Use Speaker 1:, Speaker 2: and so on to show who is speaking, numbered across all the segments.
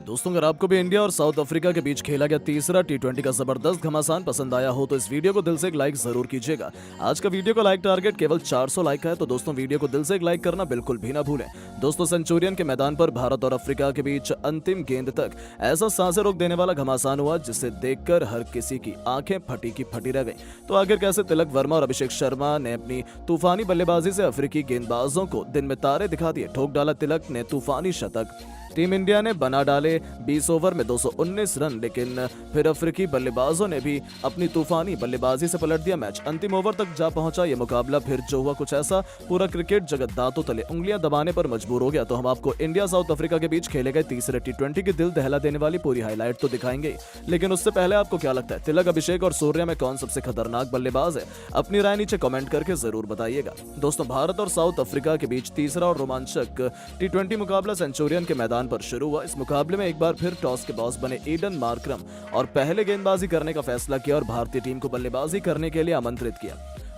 Speaker 1: दोस्तों, अगर आपको भी इंडिया और साउथ अफ्रीका के बीच खेला गया तीसरा टी20 का जबरदस्त घमासान पसंद आया हो तो इस वीडियो को दिल से एक लाइक जरूर कीजिएगा। आज का वीडियो का लाइक टारगेट केवल 400 लाइक का है, तो दोस्तों वीडियो को दिल से एक लाइक करना बिल्कुल भी ना भूलें। दोस्तों, सेंचुरियन के मैदान पर भारत और अफ्रीका के बीच अंतिम गेंद तक ऐसा सांसें रोक देने वाला घमासान हुआ जिसे देखकर हर किसी की आंखें फटी की फटी रह गई। तो आखिर कैसे तिलक वर्मा और अभिषेक शर्मा ने अपनी तूफानी बल्लेबाजी से अफ्रीकी गेंदबाजों को दिन में तारे दिखा दिए। ठोक डाला तिलक ने तूफानी शतक। टीम इंडिया ने बना डाले 20 ओवर में 219 रन, लेकिन फिर अफ्रीकी बल्लेबाजों ने भी अपनी तूफानी बल्लेबाजी से पलट दिया मैच। अंतिम ओवर तक जा पहुंचा ये मुकाबला, फिर जो हुआ कुछ ऐसा, पूरा क्रिकेट जगत दांतों तले उंगलियां दबाने पर मजबूर हो गया। तो हम आपको इंडिया साउथ अफ्रीका के बीच खेले गए तीसरे टी20 की दिल दहला देने वाली पूरी हाईलाइट तो दिखाएंगे, लेकिन उससे पहले आपको क्या लगता है, तिलक, अभिषेक और सूर्या में कौन सबसे खतरनाक बल्लेबाज है? अपनी राय नीचे कमेंट करके जरूर बताइएगा। दोस्तों, भारत और साउथ अफ्रीका के बीच तीसरा और रोमांचक टी20 मुकाबला सेंचुरियन के मैदान पर शुरू हुआ। इस मुकाबले में एक बार फिर टॉस के बॉस बने ईडन मार्करम और पहले गेंदबाजी करने का फैसला किया और भारतीय टीम को बल्लेबाजी करने के लिए आमंत्रित किया।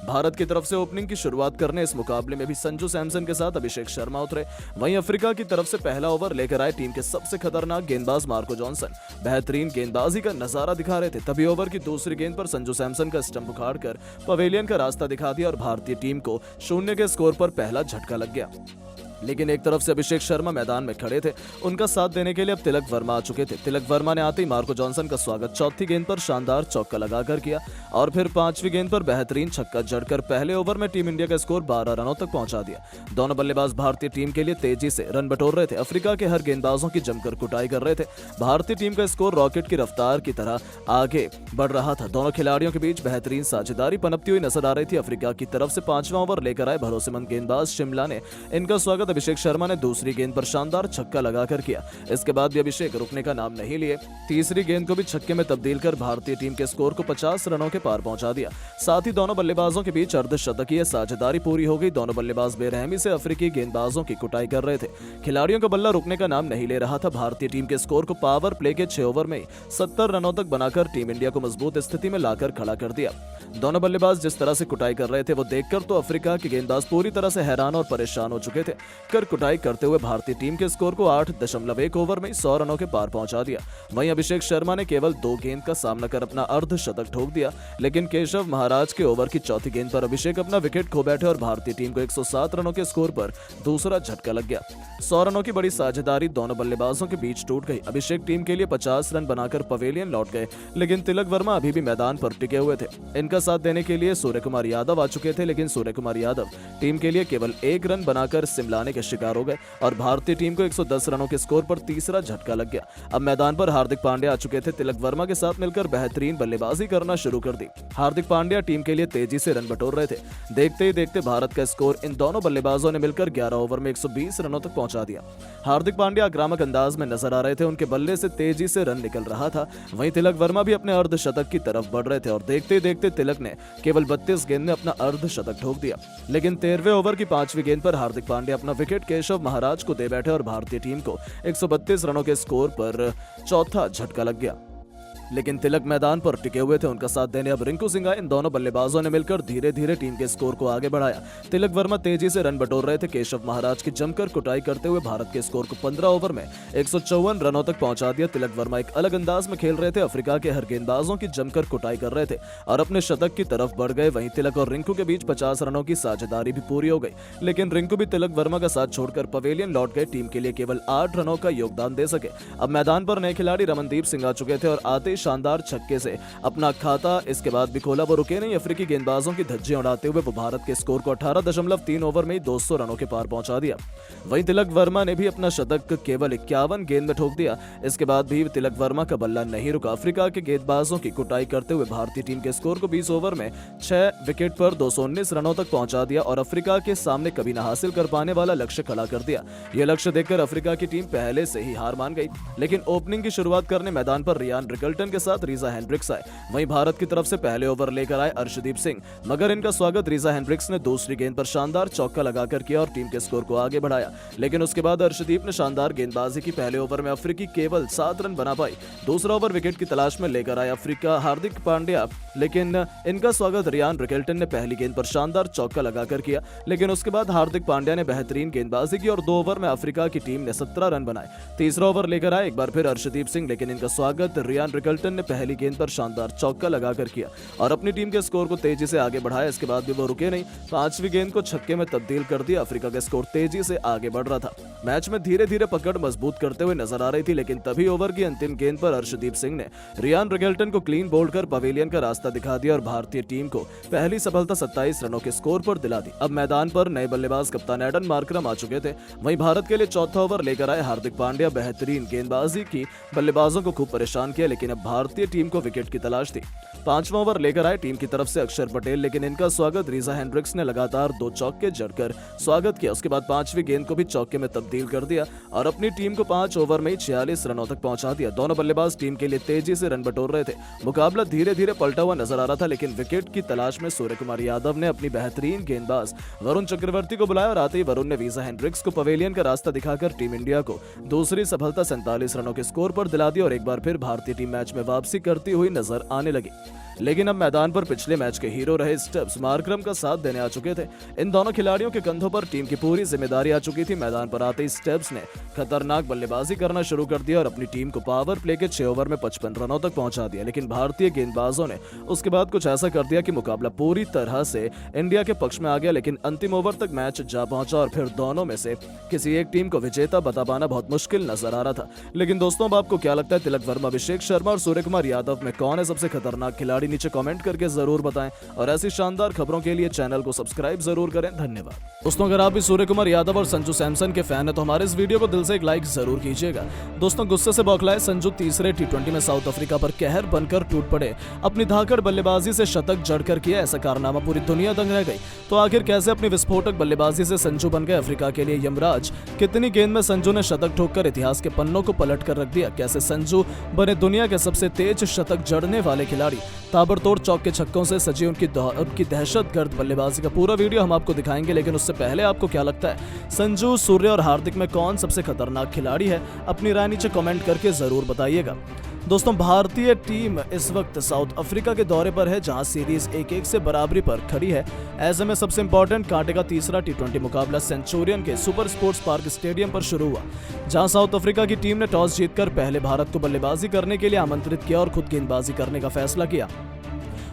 Speaker 1: भारत की तरफ से ओपनिंग की शुरुआत करने इस मुकाबले में भी संजू सैमसन के साथ अभिषेक शर्मा उतरे। वहीं अफ्रीका की तरफ से पहला ओवर लेकर आए टीम के सबसे खतरनाक गेंदबाज मार्को जॉनसन बेहतरीन गेंदबाजी का नजारा दिखा रहे थे। तभी ओवर की दूसरी गेंद पर संजू सैमसन का स्टंप उखाड़कर पवेलियन का रास्ता दिखा दिया और भारतीय टीम को 0 के स्कोर पर पहला झटका लग गया। लेकिन एक तरफ से अभिषेक शर्मा मैदान में खड़े थे, उनका साथ देने के लिए अब तिलक वर्मा आ चुके थे। तिलक वर्मा ने आते ही मार्को जॉनसन का स्वागत चौथी गेंद पर शानदार चौका लगाकर किया और फिर पांचवी गेंद पर बेहतरीन छक्का जड़कर पहले ओवर में टीम इंडिया का स्कोर 12 रनों तक पहुंचा दिया। दोनों बल्लेबाज भारतीय टीम के लिए तेजी से रन बटोर रहे थे। अफ्रीका के हर गेंदबाजों की जमकर कुटाई कर रहे थे। भारतीय टीम का स्कोर रॉकेट की रफ्तार की तरह आगे बढ़ रहा था। दोनों खिलाड़ियों के बीच बेहतरीन साझेदारी पनपती हुई नजर आ रही थी। अफ्रीका की तरफ से पांचवां ओवर लेकर आए भरोसेमंद गेंदबाज शिमला ने इनका स्वागत अभिषेक शर्मा ने दूसरी गेंद पर शानदार छक्का लगाकर किया। इसके बाद भी अभिषेक रुकने का नाम नहीं लिए। तीसरी गेंद को भी छक्के में तब्दील कर भारतीय टीम के स्कोर को 50 रनों के पार पहुंचा दिया। साथ ही दोनों बल्लेबाजों के बीच अर्धशतकीय साझेदारी पूरी हो गई। दोनों बल्लेबाज बेरहमी से अफ्रीकी गेंदबाजों की कुटाई कर रहे थे। खिलाड़ियों का बल्ला रुकने का नाम नहीं ले रहा था। भारतीय टीम के स्कोर को पावर प्ले के 6 ओवर में 70 रनों तक बनाकर टीम इंडिया को मजबूत स्थिति में लाकर खड़ा कर दिया। दोनों बल्लेबाज जिस तरह से कुटाई कर रहे थे वो देखकर तो अफ्रीका के गेंदबाज पूरी तरह से हैरान और परेशान हो चुके थे। कुटाई करते हुए भारतीय टीम के स्कोर को 8.1 ओवर में 100 रनों के पार पहुंचा दिया। वहीं अभिषेक शर्मा ने केवल 2 गेंद का सामना कर अपना अर्धशतक ठोक दिया, लेकिन केशव महाराज के ओवर की चौथी गेंद पर अभिषेक अपना विकेट खो बैठे और भारतीय टीम को 107 रनों के स्कोर पर दूसरा झटका लग गया। 100 रनों की बड़ी साझेदारी दोनों बल्लेबाजों के बीच टूट गई। अभिषेक टीम के लिए 50 रन बनाकर पवेलियन लौट गए, लेकिन तिलक वर्मा अभी भी मैदान पर टिके हुए थे। इनका साथ देने के लिए सूर्य कुमार यादव आ चुके थे, लेकिन सूर्य कुमार यादव टीम के लिए केवल 1 रन बनाकर सिमलाने के शिकार हो गए और भारतीय टीम को 110 रनों के स्कोर पर तीसरा झटका लग गया। अब मैदान पर हार्दिक पांड्या आ चुके थे। तिलक वर्मा के साथ मिलकर बेहतरीन बल्लेबाजी करना शुरू कर दी। हार्दिक पांड्या टीम के लिए तेजी से रन बटोर रहे थे। देखते ही देखते भारत का स्कोर इन दोनों बल्लेबाजों ने मिलकर 11 ओवर में 120 रनों तक पहुंचा दिया। हार्दिक पांड्या आक्रामक अंदाज में नजर आ रहे थे। उनके बल्ले से तेजी से रन निकल रहा था। वहीं तिलक वर्मा भी अपने अर्धशतक की तरफ बढ़ रहे थे और देखते ही देखते तिलक ने केवल 32 गेंद में अपना अर्धशतक ठोक दिया। लेकिन 13वें ओवर की 5वीं गेंद पर हार्दिक पांड्या अपना विकेट केशव महाराज को दे बैठे और भारतीय टीम को 132 रनों के स्कोर पर चौथा झटका लग गया। लेकिन तिलक मैदान पर टिके हुए थे। उनका साथ देने अब रिंकू सिंह आए। इन दोनों बल्लेबाजों ने मिलकर धीरे धीरे टीम के स्कोर को आगे बढ़ाया। तिलक वर्मा तेजी से रन बटोर रहे थे। केशव महाराज की जमकर कुटाई करते हुए भारत के स्कोर को 15 ओवर में 154 रनों तक पहुंचा दिया। तिलक वर्मा एक अलग अंदाज में खेल रहे थे। अफ्रीका के हर गेंदबाजों की जमकर कुटाई कर रहे थे और अपने शतक की तरफ बढ़ गए। वहीं तिलक और रिंकू के बीच 50 रनों की साझेदारी भी पूरी हो गई, लेकिन रिंकू भी तिलक वर्मा का साथ छोड़कर पवेलियन लौट गए। टीम के लिए केवल 8 रनों का योगदान दे सके। अब मैदान पर नए खिलाड़ी रमनदीप सिंह आ चुके थे और आते ही शानदार छक्के से अपना खाता इसके बाद भी खोला। वो रुके नहीं। अफ्रीकी गेंदबाजों की धज्जियां उड़ाते हुए वो भारत के स्कोर को 18.3 ओवर में 200 रनों के पार पहुंचा दिया। वहीं तिलक वर्मा ने भी अपना शतक केवल 51 गेंद में ठोक दिया। इसके बाद भी तिलक वर्मा का बल्ला नहीं रुका। अफ्रीका के गेंदबाजों की कुटाई करते हुए भारतीय टीम के स्कोर को 20 ओवर में 6 विकेट पर 219 रनों तक पहुंचा दिया और अफ्रीका के सामने कभी न हासिल कर पाने वाला लक्ष्य खड़ा कर दिया। यह लक्ष्य देखकर अफ्रीका की टीम पहले से ही हार मान गई, लेकिन ओपनिंग की शुरुआत करने मैदान पर रियान रिकल्टन के साथ रीजा हेंड्रिक्स आए। वहीं भारत की तरफ से पहले ओवर लेकर आए अर्शदीप सिंह, मगर इनका स्वागत रीजा हेंड्रिक्स ने दूसरी गेंद पर शानदार चौका लगाकर किया और टीम के स्कोर को आगे बढ़ाया। लेकिन उसके बाद अर्शदीप ने शानदार गेंदबाजी की। पहले ओवर में अफ्रीकी केवल 7 रन बना पाई। दूसरा ओवर विकेट की तलाश में लेकर आए अफ्रीका हार्दिक पांड्या, लेकिन इनका स्वागत रियान रिकेल्टन ने पहली गेंद पर शानदार चौका लगाकर किया। लेकिन उसके बाद हार्दिक पांड्या ने बेहतरीन गेंदबाजी की और 2 ओवर में अफ्रीका की टीम ने 17 रन बनाए। तीसरा ओवर लेकर आए एक बार फिर अर्शदीप सिंह, लेकिन इनका स्वागत रियान रिकेल्टन ने पहली गेंद पर शानदार चौका लगाकर किया और अपनी टीम के स्कोर को तेजी से आगे बढ़ाया। इसके बाद भी वो रुके नहीं, 5वीं गेंद को छक्के में तब्दील कर दिया। अफ्रीका का स्कोर तेजी से आगे बढ़ रहा था। मैच में धीरे धीरे पकड़ मजबूत करते हुए नजर आ रही थी, लेकिन तभी ओवर की अंतिम गेंद पर अर्शदीप सिंह ने रियान रिकेल्टन को क्लीन बोल्ड कर पवेलियन का रास्ता दिखा दिया और भारतीय टीम को पहली सफलता 27 रनों के स्कोर पर दिला दी। अब मैदान पर नए बल्लेबाज कप्तान एडन मार्करम आ चुके थे। वहीं भारत के लिए चौथा ओवर लेकर आए हार्दिक पांड्या, बेहतरीन गेंदबाजी की, बल्लेबाजों को खूब परेशान किया, लेकिन अब भारतीय टीम को विकेट की तलाश थी। 5वां ओवर लेकर आए टीम की तरफ से अक्षर पटेल, लेकिन इनका स्वागत रीजा हेंड्रिक्स ने लगातार 2 चौके जड़कर स्वागत किया। उसके बाद 5वीं गेंद को भी चौके में तब्दील कर दिया और अपनी टीम को 5 ओवर में ही 46 रनों तक पहुंचा दिया। दोनों बल्लेबाज टीम के लिए तेजी से रन बटोर रहे थे। मुकाबला धीरे धीरे पलटा हुआ नजर आ रहा था, लेकिन विकेट की तलाश में सूर्य कुमार यादव ने अपनी बेहतरीन गेंदबाज वरुण चक्रवर्ती को बुलाया और आते ही वरुण ने रीजा हेंड्रिक्स को पवेलियन का रास्ता दिखाकर टीम इंडिया को दूसरी सफलता 47 रनों के स्कोर पर दिला दी और एक बार फिर भारतीय टीम मैच में वापसी करती हुई नजर आने लगी। लेकिन अब मैदान पर पिछले मैच के हीरो रहे स्टब्स मार्करम का साथ देने आ चुके थे। इन दोनों खिलाड़ियों के कंधों पर टीम की पूरी जिम्मेदारी आ चुकी थी। मैदान पर आते ही स्टब्स ने खतरनाक बल्लेबाजी करना शुरू कर दिया और अपनी टीम को पावर प्ले के 6 ओवर में 55 रनों तक पहुंचा दिया। लेकिन भारतीय गेंदबाजों ने उसके बाद कुछ ऐसा कर दिया कि मुकाबला पूरी तरह से इंडिया के पक्ष में आ गया। लेकिन अंतिम ओवर तक मैच जा पहुंचा और फिर दोनों में से किसी एक टीम को विजेता बता पाना बहुत मुश्किल नजर आ रहा था। लेकिन दोस्तों, अब आपको क्या लगता है, तिलक वर्मा, अभिषेक शर्मा और सूर्य कुमार यादव में कौन है सबसे खतरनाक खिलाड़ी? नीचे कमेंट करके जरूर बताएं और ऐसी शानदार खबरों के लिए चैनल को सब्सक्राइब जरूर करें। धन्यवाद। दोस्तों, अगर आप भी सूर्य कुमार यादव और संजू सैमसन के फैन हैं तो हमारे इस वीडियो को दिल से एक लाइक जरूर कीजिएगा। दोस्तों, गुस्से से बौखलाए संजू तीसरे T20 में साउथ अफ्रीका पर कहर बनकर टूट पड़े। अपनी धाकड़ बल्लेबाजी से शतक जड़कर किया ऐसा कारनामा पूरी दुनिया दंग रह गई। तो आखिर कैसे अपनी विस्फोटक बल्लेबाजी से संजू बन गए अफ्रीका के लिए यमराज? कितनी गेंद में संजू ने शतक ठोककर इतिहास के पन्नों को पलट कर रख दिया? कैसे संजू बने दुनिया के सबसे तेज शतक जड़ने वाले खिलाड़ी? ताबड़तोड़ चौके छक्कों से सजी उनकी दहशतगर्द बल्लेबाजी का पूरा वीडियो हम आपको दिखाएंगे। लेकिन उससे पहले आपको क्या लगता है, संजू, सूर्य और हार्दिक में कौन सबसे खतरनाक खिलाड़ी है? अपनी राय नीचे कमेंट करके जरूर बताइएगा। दोस्तों, भारतीय टीम इस वक्त साउथ अफ्रीका के दौरे पर है, जहां सीरीज 1-1 से बराबरी पर खड़ी है। ऐसे में सबसे इंपॉर्टेंट कांटे का तीसरा T20 मुकाबला सेंचुरियन के सुपर स्पोर्ट्स पार्क स्टेडियम पर शुरू हुआ, जहां साउथ अफ्रीका की टीम ने टॉस जीतकर पहले भारत को बल्लेबाजी करने के लिए आमंत्रित किया और खुद गेंदबाजी करने का फैसला किया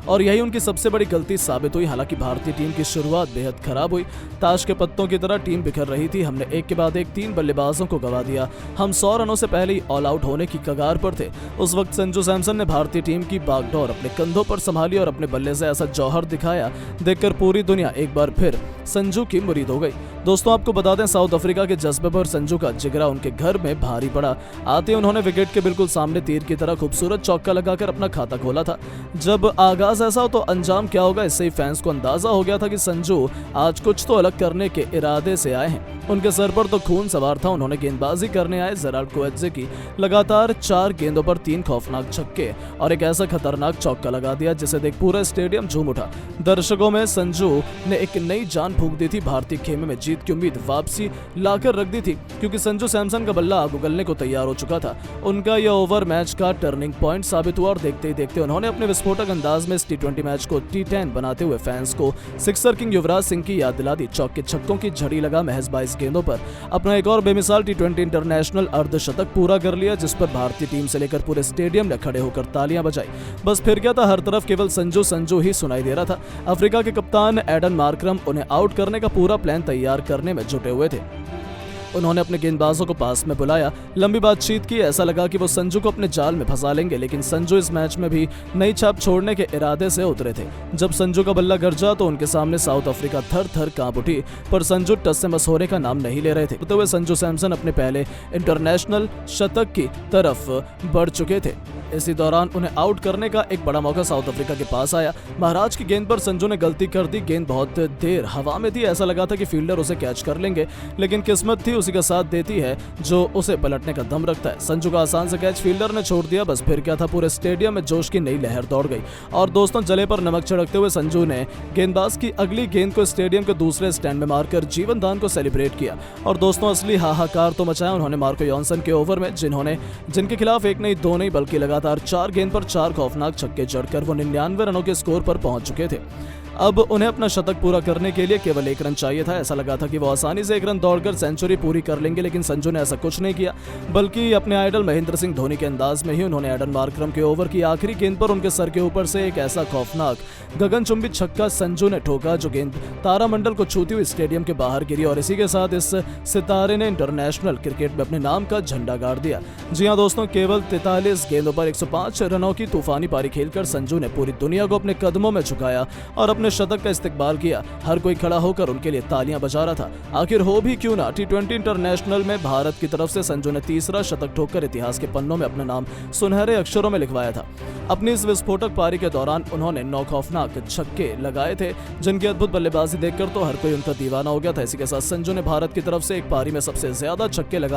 Speaker 1: और यही उनकी सबसे बड़ी गलती साबित हुई। हालांकि भारतीय टीम की शुरुआत बेहद खराब हुई। ताश के पत्तों की तरह टीम बिखर रही थी। हमने एक के बाद एक 3 बल्लेबाजों को गंवा दिया। हम 100 रनों से पहले ही ऑल आउट होने की कगार पर थे। उस वक्त संजू सैमसन ने भारतीय टीम की बागडोर अपने कंधों पर संभाली और अपने बल्ले से ऐसा जौहर दिखाया, देखकर पूरी दुनिया एक बार फिर संजू की मुरीद हो गई। दोस्तों, आपको बता दें, साउथ अफ्रीका के जज्बे पर संजू का जिगरा उनके घर में भारी पड़ा। आते उन्होंने विकेट के बिल्कुल सामने तीर की तरह खूबसूरत चौका लगाकर अपना खाता खोला था। जब आगाज ऐसा हो तो अंजाम क्या होगा, इससे ही फैंस को अंदाजा हो गया था कि संजू आज कुछ तो अलग करने के इरादे से आए हैं। उनके सर पर तो खून सवार था। उन्होंने गेंदबाजी करने आए जेराल्ड कोएत्जे की लगातार 4 गेंदों पर 3 खौफनाक छक्के और एक ऐसा खतरनाक चौका लगा दिया जिसे देख पूरा स्टेडियम झूम उठा। दर्शकों में संजू ने एक नई जान फूंक दी थी। भारतीय खेमे में जीत की उम्मीद वापसी लाकर रख दी थी, क्योंकि संजू सैमसन का बल्ला आग उगलने को तैयार हो चुका था। उनका यह ओवर मैच का टर्निंग पॉइंट साबित हुआ और देखते ही देखते उन्होंने अपने विस्फोटक अंदाज में इस T20 मैच को T10 बनाते हुए फैंस को सिक्सर किंग युवराज सिंह की याद दिला दी। चौके छक्कों की झड़ी लगा महज 22 गेंदों पर अपना एक और बेमिसाल T20 इंटरनेशनल अर्धशतक पूरा कर लिया, जिस पर भारतीय टीम से लेकर पूरे स्टेडियम ने खड़े होकर तालियां बजाई। बस फिर क्या था, हर तरफ केवल संजू संजू ही सुनाई दे रहा था। अफ्रीका के कप्तान एडन मार्करम उन्हें आउट करने का पूरा प्लान तैयार करने में जुटे हुए थे। उन्होंने अपने गेंदबाजों को पास में बुलाया, लंबी बातचीत की। ऐसा लगा कि वो संजू को अपने जाल में फंसा लेंगे, लेकिन संजू इस मैच में भी नई छाप छोड़ने के इरादे से उतरे थे। जब संजू का बल्ला गरजा तो उनके सामने साउथ अफ्रीका थर थर कांप उठी, पर संजू टस से मस होने का नाम नहीं ले रहे थे। तो वे संजू सैमसन अपने पहले इंटरनेशनल शतक की तरफ बढ़ चुके थे। इसी दौरान उन्हें आउट करने का एक बड़ा मौका साउथ अफ्रीका के पास आया। महाराज की गेंद पर संजू ने गलती कर दी। गेंद बहुत देर हवा में थी, ऐसा लगा था कि फील्डर उसे कैच कर लेंगे, लेकिन किस्मत थी उसी का साथ देती है जो उसे पलटने का दम रखता है। संजू का आसान से कैच फील्डर ने छोड़ दिया। बस फिर क्या था, पूरे स्टेडियम में जोश की नई लहर दौड़ गई और दोस्तों जले पर नमक छिड़कते हुए संजू ने गेंदबाज की अगली गेंद को स्टेडियम के दूसरे स्टैंड में मारकर जीवन दान को सेलिब्रेट किया। और दोस्तों असली हाहाकार तो मचाया उन्होंने मार्को जॉनसन के ओवर में, जिनके खिलाफ एक नहीं दो नहीं बल्कि लगातार 4 गेंद पर 4 खौफनाक छक्के जड़कर वो 99 रनों के स्कोर पर पहुंच चुके थे। अब उन्हें अपना शतक पूरा करने के लिए केवल 1 रन चाहिए था। ऐसा लगा था कि वो आसानी से 1 रन दौड़कर सेंचुरी पूरी कर लेंगे, लेकिन संजू ने ऐसा कुछ नहीं किया, बल्कि अपने आइडल महेंद्र सिंह धोनी के अंदाज में ही उन्होंने एडन मार्करम के ओवर की आखिरी गेंद पर उनके सर के ऊपर से एक ऐसा खौफनाक गगनचुंबी छक्का संजू ने ठोका जो गेंद तारामंडल को छूती हुई स्टेडियम के बाहर गिरी और इसी के साथ इस सितारे ने इंटरनेशनल क्रिकेट में अपने नाम का झंडा गाड़ दिया। जी हाँ दोस्तों, केवल 43 गेंदों पर 105 रनों की तूफानी पारी खेलकर संजू ने पूरी दुनिया को अपने कदमों में झुकाया और अपने शतक का इस्तेकबाल किया। हर कोई खड़ा होकर उनके लिए तालियां बजा रहा था। आखिर हो भी क्यों ना, T20 इंटरनेशनल में भारत की तरफ से संजू ने तीसरा शतक ठोककर इतिहास के पन्नों में अपना नाम सुनहरे अक्षरों में लिखवाया था। अपनी इस विस्फोटक पारी के दौरान उन्होंने 9 खौफनाक छक्के लगाए थे, जिनकी अद्भुत बल्लेबाजी देखकर तो हर कोई उनका दीवाना हो गया था। इसी के साथ संजू ने भारत की तरफ से एक पारी में सबसे ज्यादा छक्के लगाने